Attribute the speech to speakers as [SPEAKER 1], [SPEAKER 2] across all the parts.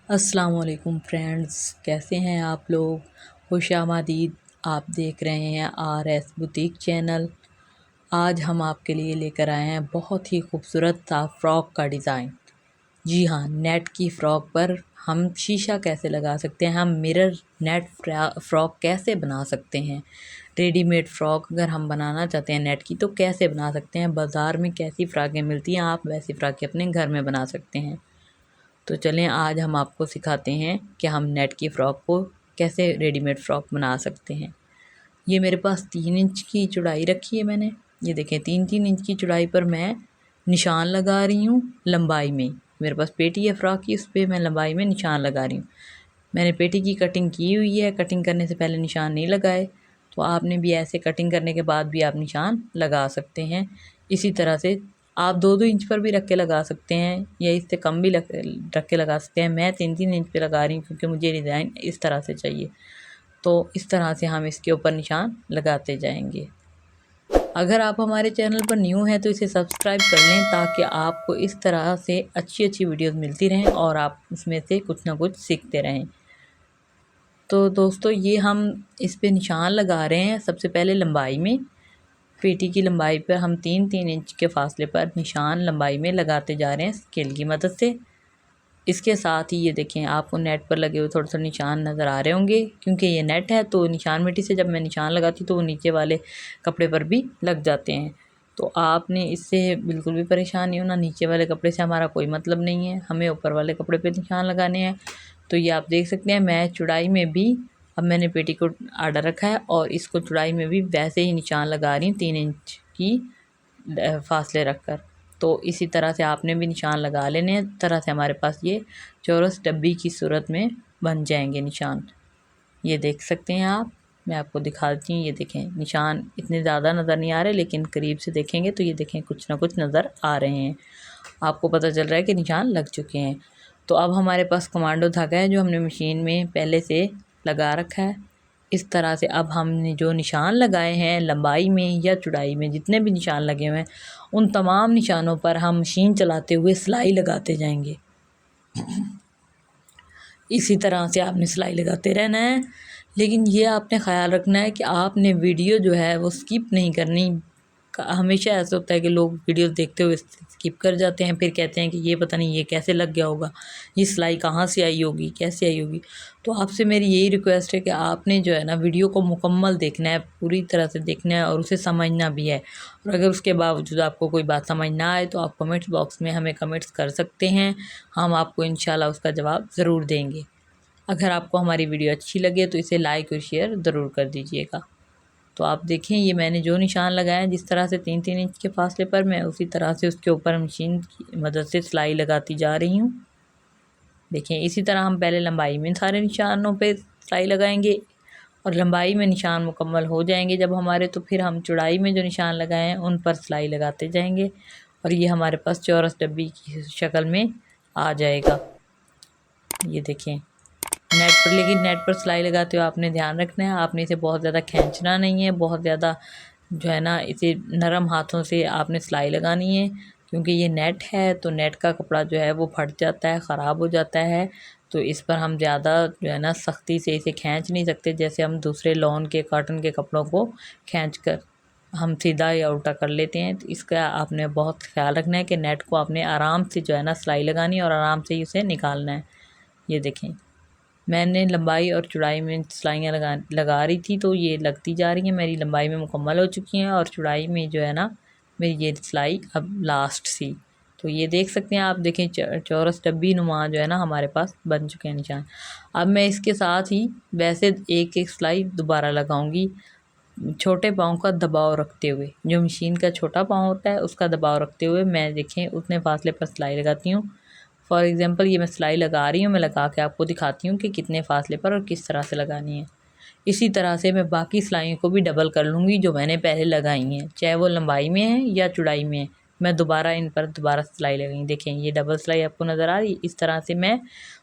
[SPEAKER 1] अस्सलाम वालेकुम फ्रेंड्स, कैसे हैं आप लोग। खुशामदीद। आप देख रहे हैं RS बुटीक चैनल। आज हम आपके लिए लेकर आए हैं बहुत ही खूबसूरत सा फ़्रॉक का डिज़ाइन। जी हाँ, नेट की फ़्रॉक पर हम शीशा कैसे लगा सकते हैं, हम मिरर नेट फ़्रॉक कैसे बना सकते हैं। रेडीमेड फ़्रॉक अगर हम बनाना चाहते हैं नेट की तो कैसे बना सकते हैं। बाज़ार में कैसी फ़्राकें मिलती हैं, आप वैसी फ़्राकें अपने घर में बना सकते हैं। तो चलें आज हम आपको सिखाते हैं कि हम नेट की फ़्रॉक को कैसे रेडीमेड फ़्रॉक बना सकते हैं। ये मेरे पास 3 इंच की चौड़ाई रखी है मैंने। ये देखें 3-3 इंच की चौड़ाई पर मैं निशान लगा रही हूँ लंबाई में। मेरे पास पेटी है फ़्रॉक की, उस पे मैं लंबाई में निशान लगा रही हूँ। मैंने पेटी की कटिंग की हुई है, कटिंग करने से पहले निशान नहीं लगाए। तो आपने भी ऐसे कटिंग करने के बाद भी आप निशान लगा सकते हैं। इसी तरह से आप 2-2 इंच पर भी रख के लगा सकते हैं या इससे कम भी रख के लगा सकते हैं। मैं 3-3 इंच पे लगा रही हूँ क्योंकि मुझे डिज़ाइन इस तरह से चाहिए। तो इस तरह से हम इसके ऊपर निशान लगाते जाएंगे। अगर आप हमारे चैनल पर न्यू हैं तो इसे सब्सक्राइब कर लें ताकि आपको इस तरह से अच्छी अच्छी वीडियोस मिलती रहें और आप उसमें से कुछ ना कुछ सीखते रहें। तो दोस्तों ये हम इस पे निशान लगा रहे हैं। सबसे पहले लंबाई में, पेटी की लंबाई पर हम 3-3 इंच के फासले पर निशान लंबाई में लगाते जा रहे हैं स्केल की मदद से। इसके साथ ही ये देखें आपको नेट पर लगे हुए थोड़े थोड़े निशान नज़र आ रहे होंगे क्योंकि ये नेट है तो निशान मिट्टी से जब मैं निशान लगाती तो वो नीचे वाले कपड़े पर भी लग जाते हैं। तो आपने इससे बिल्कुल भी परेशान नहीं होना। नीचे वाले कपड़े से हमारा कोई मतलब नहीं है, हमें ऊपर वाले कपड़े पे निशान लगाने हैं। तो ये आप देख सकते हैं मैं चौड़ाई में भी, अब मैंने पेटी को आड़ा रखा है और इसको चौड़ाई में भी वैसे ही निशान लगा रही हूँ 3 इंच की फासले रख कर। तो इसी तरह से आपने भी निशान लगा लेने हैं। तरह से हमारे पास ये चौरस डब्बी की सूरत में बन जाएंगे निशान। ये देख सकते हैं आप, मैं आपको दिखाती हूँ। ये देखें निशान इतने ज़्यादा नज़र नहीं आ रहे लेकिन करीब से देखेंगे तो ये देखें कुछ ना कुछ नज़र आ रहे हैं। आपको पता चल रहा है कि निशान लग चुके हैं। तो अब हमारे पास कमांडो धागा है जो हमने मशीन में पहले से लगा रखा है। इस तरह से अब हमने जो निशान लगाए हैं लंबाई में या चौड़ाई में, जितने भी निशान लगे हुए हैं उन तमाम निशानों पर हम मशीन चलाते हुए सिलाई लगाते जाएंगे। इसी तरह से आपने सिलाई लगाते रहना है। लेकिन ये आपने ख़्याल रखना है कि आपने वीडियो जो है वो स्किप नहीं करनी। हमेशा ऐसा होता है कि लोग वीडियो देखते हुए स्किप कर जाते हैं, फिर कहते हैं कि ये पता नहीं ये कैसे लग गया होगा, ये सिलाई कहाँ से आई होगी, कैसे आई होगी। तो आपसे मेरी यही रिक्वेस्ट है कि आपने जो है ना वीडियो को मुकम्मल देखना है, पूरी तरह से देखना है और उसे समझना भी है। और अगर उसके बावजूद आपको कोई बात समझ ना आए तो आप कमेंट्स बॉक्स में हमें कमेंट्स कर सकते हैं, हम आपको इंशाल्लाह उसका जवाब ज़रूर देंगे। अगर आपको हमारी वीडियो अच्छी लगे तो इसे लाइक और शेयर ज़रूर कर दीजिएगा। तो आप देखें ये मैंने जो निशान लगाया जिस तरह से 3-3 इंच के फासले पर, मैं उसी तरह से उसके ऊपर मशीन की मदद से सिलाई लगाती जा रही हूँ। देखें इसी तरह हम पहले लंबाई में सारे निशानों पे सिलाई लगाएंगे और लंबाई में निशान मुकम्मल हो जाएंगे जब हमारे, तो फिर हम चौड़ाई में जो निशान लगाए हैं उन पर सिलाई लगाते जाएंगे और ये हमारे पास चौरस डब्बी की शक्ल में आ जाएगा। ये देखें नेट पर, लेकिन नेट पर सिलाई लगाते हुए आपने ध्यान रखना है, आपने इसे बहुत ज़्यादा खींचना नहीं है, बहुत ज़्यादा जो है ना इसे नरम हाथों से आपने सिलाई लगानी है क्योंकि ये नेट है तो नेट का कपड़ा जो है वो फट जाता है, ख़राब हो जाता है। तो इस पर हम ज़्यादा जो है ना सख्ती से इसे खींच नहीं सकते जैसे हम दूसरे लॉन के कॉटन के कपड़ों को खींच कर हम सीधा या उल्टा कर लेते हैं। तो इसका आपने बहुत ख्याल रखना है कि नेट को आपने आराम से जो है ना सिलाई लगानी है और आराम से इसे निकालना है। ये देखें मैंने लंबाई और चौड़ाई में सिलाइयाँ लगा रही थी तो ये लगती जा रही हैं, मेरी लंबाई में मुकम्मल हो चुकी हैं और चौड़ाई में जो है ना मेरी ये सिलाई अब लास्ट सी। तो ये देख सकते हैं आप, देखें चौरस डब्बी नुमा जो है ना हमारे पास बन चुके हैं निशान। अब मैं इसके साथ ही वैसे एक एक सिलाई दोबारा लगाऊंगी छोटे पाँव का दबाव रखते हुए। जो मशीन का छोटा पाँव होता है उसका दबाव रखते हुए मैं देखें उतने फासले पर सिलाई लगाती हूँ। फॉर एग्ज़ाम्पल ये मैं सिलाई लगा रही हूँ, मैं लगा के आपको दिखाती हूँ कि कितने फासले पर और किस तरह से लगानी है। इसी तरह से मैं बाकी सिलाइयों को भी डबल कर लूँगी जो मैंने पहले लगाई हैं, चाहे वो लंबाई में है या चौड़ाई में है। मैं दोबारा इन पर दोबारा सिलाई लगाई, देखें ये डबल सिलाई आपको नज़र आ रही है। इस तरह से मैं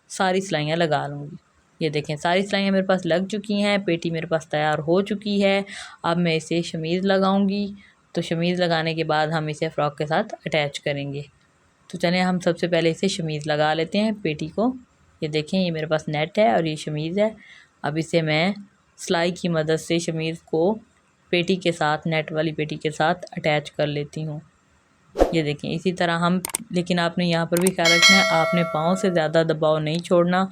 [SPEAKER 1] सारी सिलाइयाँ लगा लूँगी। ये देखें सारी सिलाइयाँ मेरे पास लग चुकी हैं, पेटी मेरे पास तैयार हो चुकी है। अब मैं इसे शमीज़ लगाऊँगी। तो शमीज़ लगाने के बाद हम इसे फ़्रॉक के साथ अटैच करेंगे। तो चलें हम सबसे पहले इसे शमीज़ लगा लेते हैं पेटी को। ये देखें, ये मेरे पास नेट है और ये शमीज़ है। अब इसे मैं सिलाई की मदद से शमीज़ को पेटी के साथ, नेट वाली पेटी के साथ अटैच कर लेती हूँ। ये देखें, इसी तरह हम, लेकिन आपने यहाँ पर भी ख्याल रखना है, आपने पाँव से ज़्यादा दबाव नहीं छोड़ना,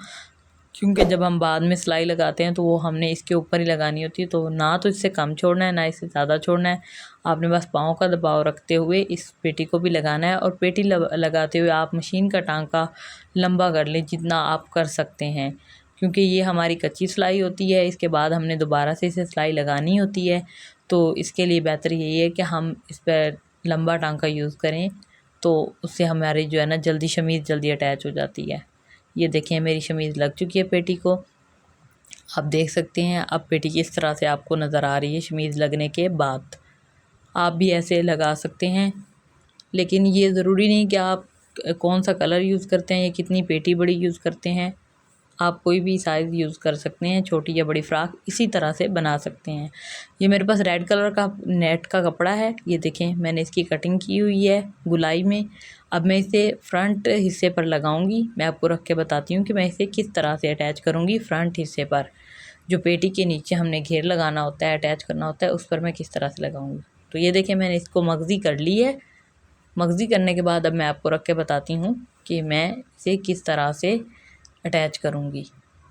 [SPEAKER 1] क्योंकि जब हम बाद में सिलाई लगाते हैं तो वो हमने इसके ऊपर ही लगानी होती है। तो ना तो इससे कम छोड़ना है, ना इससे ज़्यादा छोड़ना है। आपने बस पाँव का दबाव रखते हुए इस पेटी को भी लगाना है, और पेटी लगाते हुए आप मशीन का टांका लंबा कर लें जितना आप कर सकते हैं, क्योंकि ये हमारी कच्ची सिलाई होती है। इसके बाद हमने दोबारा से इसे सिलाई लगानी होती है। तो इसके लिए बेहतर यही है कि हम इस पर लंबा टांका यूज़ करें, तो उससे हमारी जो है ना जल्दी शमीज़ जल्दी अटैच हो जाती है। ये देखें, मेरी शमीज़ लग चुकी है पेटी को, आप देख सकते हैं। अब पेटी किस तरह से आपको नज़र आ रही है शमीज़ लगने के बाद। आप भी ऐसे लगा सकते हैं, लेकिन ये ज़रूरी नहीं कि आप कौन सा कलर यूज़ करते हैं या कितनी पेटी बड़ी यूज़ करते हैं। आप कोई भी साइज़ यूज़ कर सकते हैं, छोटी या बड़ी फ़्रॉक इसी तरह से बना सकते हैं। ये मेरे पास रेड कलर का नेट का कपड़ा है। ये देखें, मैंने इसकी कटिंग की हुई है गुलाई में। अब मैं इसे फ्रंट हिस्से पर लगाऊंगी। मैं आपको रख के बताती हूँ कि मैं इसे किस तरह से अटैच करूँगी फ्रंट हिस्से पर। जो पेटी के नीचे हमने घेर लगाना होता है, अटैच करना होता है, उस पर मैं किस तरह से लगाऊंगी। तो ये देखें, मैंने इसको मगज़ी कर ली है। मगज़ी करने के बाद अब मैं आपको रख के बताती हूँ कि मैं इसे किस तरह से अटैच करूँगी।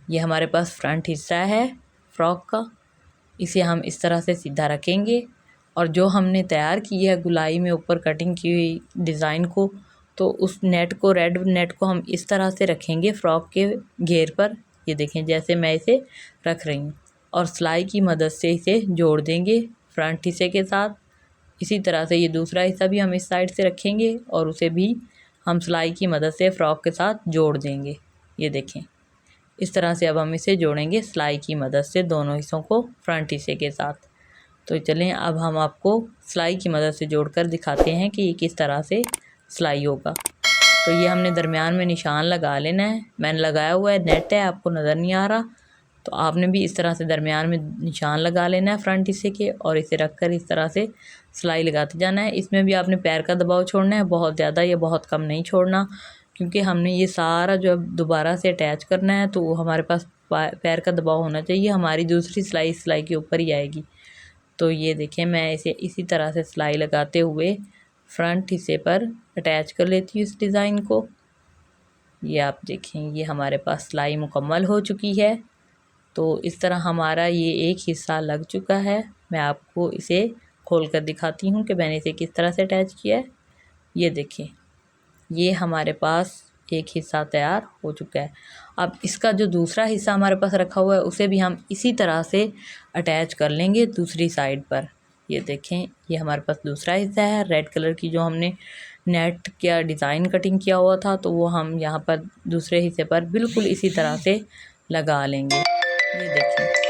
[SPEAKER 1] ये हमारे पास फ्रंट हिस्सा है फ्रॉक का, इसे हम इस तरह से सीधा रखेंगे, और जो हमने तैयार की है गुलाई में ऊपर कटिंग की हुई डिज़ाइन को, तो उस नेट को, रेड नेट को हम इस तरह से रखेंगे फ्रॉक के घेर पर। ये देखें, जैसे मैं इसे रख रही हूँ, और सिलाई की मदद से इसे जोड़ देंगे फ्रंट हिस्से के साथ। इसी तरह से ये दूसरा हिस्सा भी हम इस साइड से रखेंगे और उसे भी हम सिलाई की मदद से फ़्रॉक के साथ जोड़ देंगे। ये देखें, इस तरह से अब हम इसे जोड़ेंगे सिलाई की मदद से, दोनों हिस्सों को फ्रंट हिस्से के साथ। तो चलें, अब हम आपको सिलाई की मदद से जोड़कर दिखाते हैं कि ये किस तरह से सिलाई होगा। तो ये हमने दरमियान में निशान लगा लेना है। मैंने लगाया हुआ है, नेट है, आपको नज़र नहीं आ रहा, तो आपने भी इस तरह से दरमियान में निशान लगा लेना है फ्रंट हिस्से के, और इसे रखकर इस तरह से सिलाई लगाते जाना है। इसमें भी आपने पैर का दबाव छोड़ना है, बहुत ज़्यादा या बहुत कम नहीं छोड़ना, क्योंकि हमने ये सारा जो अब दोबारा से अटैच करना है, तो वो हमारे पास पैर का दबाव होना चाहिए। हमारी दूसरी सिलाई के ऊपर ही आएगी। तो ये देखें, मैं इसे इसी तरह से सिलाई लगाते हुए फ्रंट हिस्से पर अटैच कर लेती हूँ इस डिज़ाइन को। ये आप देखें, ये हमारे पास सिलाई मुकम्मल हो चुकी है। तो इस तरह हमारा ये एक हिस्सा लग चुका है। मैं आपको इसे खोल कर दिखाती हूँ कि मैंने इसे किस तरह से अटैच किया है। ये देखें, ये हमारे पास एक हिस्सा तैयार हो चुका है। अब इसका जो दूसरा हिस्सा हमारे पास रखा हुआ है, उसे भी हम इसी तरह से अटैच कर लेंगे दूसरी साइड पर। ये देखें, ये हमारे पास दूसरा हिस्सा है रेड कलर की, जो हमने नेट का डिज़ाइन कटिंग किया हुआ था, तो वो हम यहाँ पर दूसरे हिस्से पर बिल्कुल इसी तरह से लगा लेंगे। ये देखें,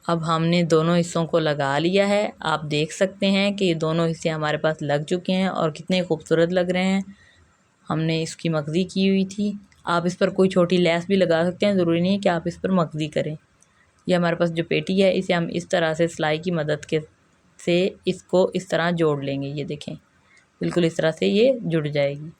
[SPEAKER 1] अब हमने दोनों हिस्सों को लगा लिया है। आप देख सकते हैं कि ये दोनों हिस्से हमारे पास लग चुके हैं और कितने खूबसूरत लग रहे हैं। हमने इसकी मगज़ी की हुई थी। आप इस पर कोई छोटी लेस भी लगा सकते हैं, ज़रूरी नहीं है कि आप इस पर मगज़ी करें। ये हमारे पास जो पेटी है, इसे हम इस तरह से सिलाई की मदद के से इसको इस तरह जोड़ लेंगे। ये देखें, बिल्कुल इस तरह से ये जुड़ जाएगी।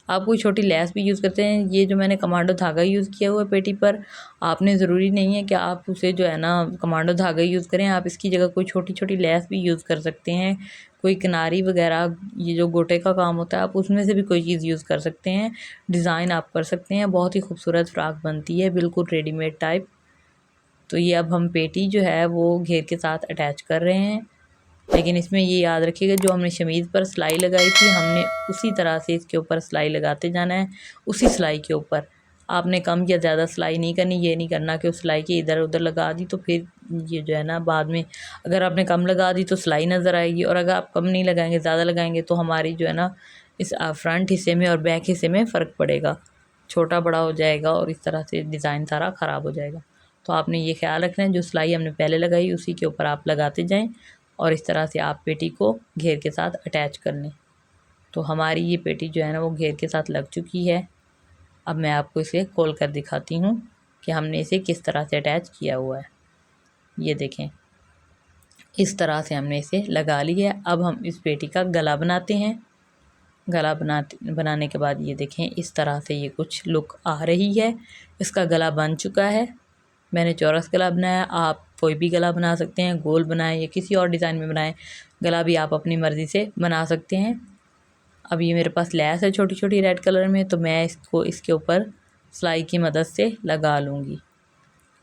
[SPEAKER 1] आप कोई छोटी लेस भी यूज़ करते हैं। ये जो मैंने कमांडो धागा यूज़ किया हुआ है पेटी पर, आपने ज़रूरी नहीं है कि आप उसे जो है ना कमांडो धागा यूज़ करें। आप इसकी जगह कोई छोटी छोटी लेस भी यूज़ कर सकते हैं, कोई किनारी वगैरह, ये जो गोटे का काम होता है, आप उसमें से भी कोई चीज़ यूज़ कर सकते हैं। डिज़ाइन आप कर सकते हैं, बहुत ही खूबसूरत फ़्रॉक बनती है, बिल्कुल रेडीमेड टाइप। तो ये अब हम पेटी जो है वो घेर के साथ अटैच कर रहे हैं, लेकिन इसमें ये याद रखिएगा, जो हमने शमीज़ पर सिलाई लगाई थी, हमने उसी तरह से इसके ऊपर सिलाई लगाते जाना है, उसी सिलाई के ऊपर। आपने कम या ज़्यादा सिलाई नहीं करनी। ये नहीं करना कि उस सिलाई के इधर उधर लगा दी, तो फिर ये जो है ना बाद में अगर आपने कम लगा दी तो सिलाई नज़र आएगी, और अगर आप कम नहीं लगाएंगे, ज़्यादा लगाएंगे, तो हमारी जो है ना इस फ्रंट हिस्से में और बैक हिस्से में फ़र्क पड़ेगा, छोटा बड़ा हो जाएगा, और इस तरह से डिज़ाइन सारा ख़राब हो जाएगा। तो आपने ये ख्याल रखना है, जो सिलाई हमने पहले लगाई उसी के ऊपर आप लगाते जाएँ, और इस तरह से आप पेटी को घेर के साथ अटैच कर लें। तो हमारी ये पेटी जो है ना वो घेर के साथ लग चुकी है। अब मैं आपको इसे खोल कर दिखाती हूँ कि हमने इसे किस तरह से अटैच किया हुआ है। ये देखें, इस तरह से हमने इसे लगा लिया है। अब हम इस पेटी का गला बनाते हैं। गला बनाने के बाद ये देखें इस तरह से ये कुछ लुक आ रही है। इसका गला बन चुका है। मैंने चौरस गला बनाया, आप कोई भी गला बना सकते हैं, गोल बनाएं या किसी और डिज़ाइन में बनाएं, गला भी आप अपनी मर्ज़ी से बना सकते हैं। अब ये मेरे पास लैस है छोटी छोटी रेड कलर में, तो मैं इसको इसके ऊपर सिलाई की मदद से लगा लूँगी।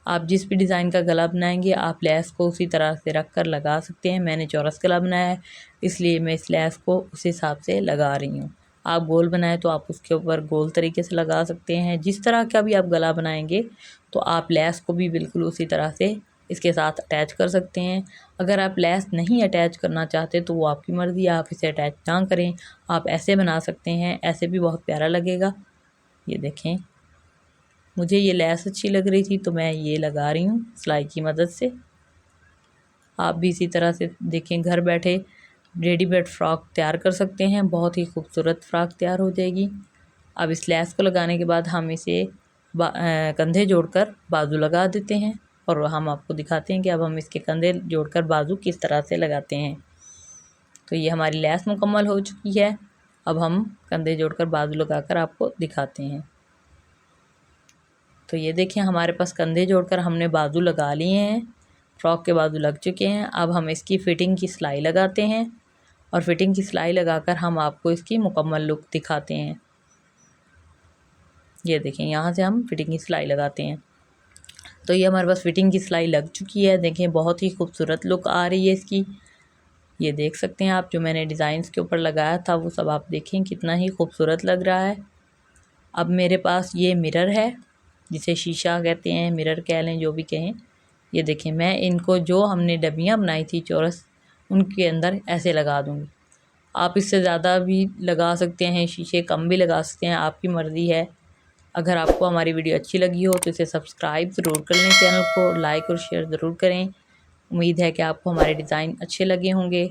[SPEAKER 1] आप जिस भी डिज़ाइन का गला बनाएंगे आप लैस को उसी तरह से रख कर लगा सकते हैं। मैंने चौरस गला बनाया है इसलिए मैं इस लैस को उस हिसाब से लगा रही हूँ। आप गोल बनाएं तो आप उसके ऊपर गोल तरीके से लगा सकते हैं। जिस तरह का भी आप गला बनाएंगे तो आप लैस को भी बिल्कुल उसी तरह से इसके साथ अटैच कर सकते हैं। अगर आप लैस नहीं अटैच करना चाहते तो वो आपकी मर्ज़ी, आप इसे अटैच ना करें, आप ऐसे बना सकते हैं, ऐसे भी बहुत प्यारा लगेगा। ये देखें मुझे ये लैस अच्छी लग रही थी तो मैं ये लगा रही हूँ सिलाई की मदद से। आप भी इसी तरह से देखें घर बैठे रेडीमेड फ़्रॉक तैयार कर सकते हैं, बहुत ही खूबसूरत फ़्रॉक तैयार हो जाएगी। अब इस लैस को लगाने के बाद हम इसे कंधे जोड़कर बाजू लगा देते हैं और हम आपको दिखाते हैं कि अब हम इसके कंधे जोड़कर बाजू किस तरह से लगाते हैं। तो ये हमारी लैस मुकम्मल हो चुकी है। अब हम कंधे जोड़कर बाजू लगाकर आपको दिखाते हैं। तो ये देखें हमारे पास कंधे जोड़कर हमने बाजू लगा लिए हैं, फ़्रॉक के बाजू लग चुके हैं। अब हम इसकी फ़िटिंग की सिलाई लगाते हैं और फ़िटिंग की सिलाई लगाकर हम आपको इसकी मुकम्मल लुक दिखाते हैं। ये देखें यहाँ से हम फ़िटिंग की सिलाई लगाते हैं। तो ये हमारे पास फ़िटिंग की सिलाई लग चुकी है। देखें बहुत ही खूबसूरत लुक आ रही है इसकी। ये देख सकते हैं आप, जो मैंने डिज़ाइंस के ऊपर लगाया था वो सब आप देखें कितना ही खूबसूरत लग रहा है। अब मेरे पास ये मिरर है, जिसे शीशा कहते हैं, मिरर कह लें, जो भी कहें। ये देखें मैं इनको जो हमने डबियाँ बनाई थी चौरस, उनके अंदर ऐसे लगा दूँगी। आप इससे ज़्यादा भी लगा सकते हैं, शीशे कम भी लगा सकते हैं, आपकी मर्ज़ी है। अगर आपको हमारी वीडियो अच्छी लगी हो तो इसे सब्सक्राइब ज़रूर कर लें, चैनल को लाइक और शेयर ज़रूर करें। उम्मीद है कि आपको हमारे डिज़ाइन अच्छे लगे होंगे।